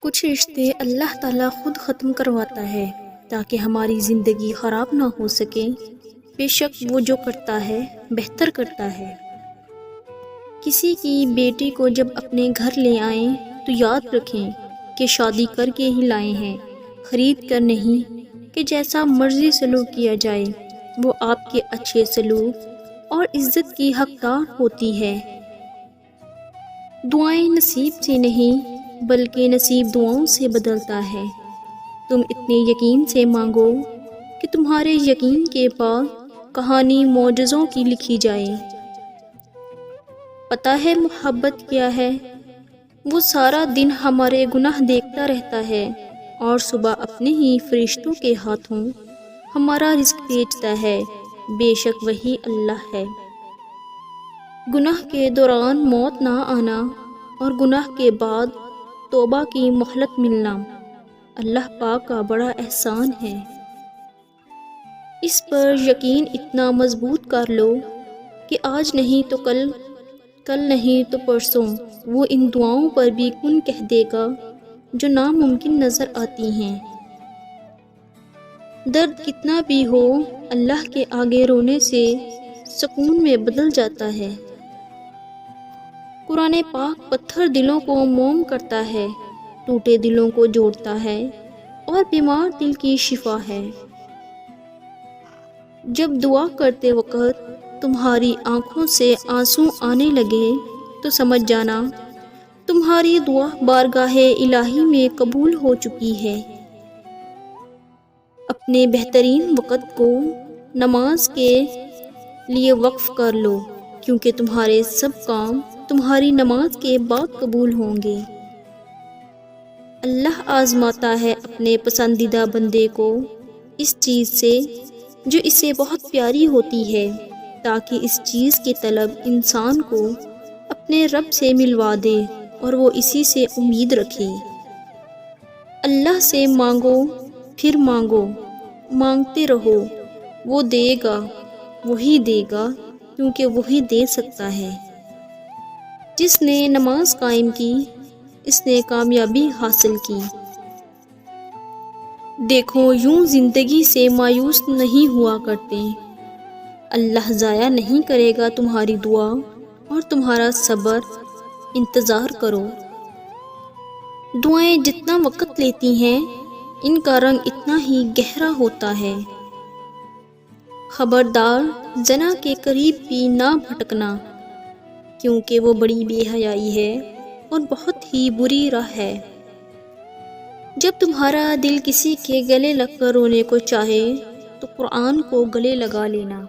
کچھ رشتے اللہ تعالیٰ خود ختم کرواتا ہے تاکہ ہماری زندگی خراب نہ ہو سکے۔ بے شک وہ جو کرتا ہے بہتر کرتا ہے۔ کسی کی بیٹی کو جب اپنے گھر لے آئیں تو یاد رکھیں کہ شادی کر کے ہی لائے ہیں، خرید کر نہیں کہ جیسا مرضی سلوک کیا جائے وہ آپ کے اچھے سلوک اور عزت کی حقدار ہوتی ہے۔ دعائیں نصیب سے نہیں بلکہ نصیب دعاؤں سے بدلتا ہے۔ تم اتنے یقین سے مانگو کہ تمہارے یقین کے بعد کہانی معجزوں کی لکھی جائے۔ پتہ ہے محبت کیا ہے؟ وہ سارا دن ہمارے گناہ دیکھتا رہتا ہے اور صبح اپنے ہی فرشتوں کے ہاتھوں ہمارا رزق بھیجتا ہے۔ بے شک وہی اللہ ہے۔ گناہ کے دوران موت نہ آنا اور گناہ کے بعد توبہ کی مہلت ملنا اللہ پاک کا بڑا احسان ہے۔ اس پر یقین اتنا مضبوط کر لو کہ آج نہیں تو کل، کل نہیں تو پرسوں وہ ان دعاؤں پر بھی کن کہہ دے گا جو ناممکن نظر آتی ہیں۔ درد کتنا بھی ہو اللہ کے آگے رونے سے سکون میں بدل جاتا ہے۔ قرآن پاک پتھر دلوں کو موم کرتا ہے، ٹوٹے دلوں کو جوڑتا ہے اور بیمار دل کی شفا ہے۔ جب دعا کرتے وقت تمہاری آنکھوں سے آنسو آنے لگے تو سمجھ جانا تمہاری دعا بارگاہ الہی میں قبول ہو چکی ہے۔ اپنے بہترین وقت کو نماز کے لیے وقف کر لو کیونکہ تمہارے سب کام تمہاری نماز کے بعد قبول ہوں گے۔ اللہ آزماتا ہے اپنے پسندیدہ بندے کو اس چیز سے جو اسے بہت پیاری ہوتی ہے تاکہ اس چیز کی طلب انسان کو اپنے رب سے ملوا دے اور وہ اسی سے امید رکھے۔ اللہ سے مانگو پھر مانگو، مانگتے رہو، وہ دے گا، وہی دے گا کیونکہ وہی دے سکتا ہے۔ جس نے نماز قائم کی اس نے کامیابی حاصل کی۔ دیکھو یوں زندگی سے مایوس نہیں ہوا کرتے، اللہ ضائع نہیں کرے گا تمہاری دعا اور تمہارا صبر۔ انتظار کرو۔ دعائیں جتنا وقت لیتی ہیں ان کا رنگ اتنا ہی گہرا ہوتا ہے۔ خبردار زنا کے قریب بھی نہ بھٹکنا کیونکہ وہ بڑی بے حیائی ہے اور بہت ہی بری راہ ہے۔ جب تمہارا دل کسی کے گلے لگ کر رونے کو چاہے تو قرآن کو گلے لگا لینا۔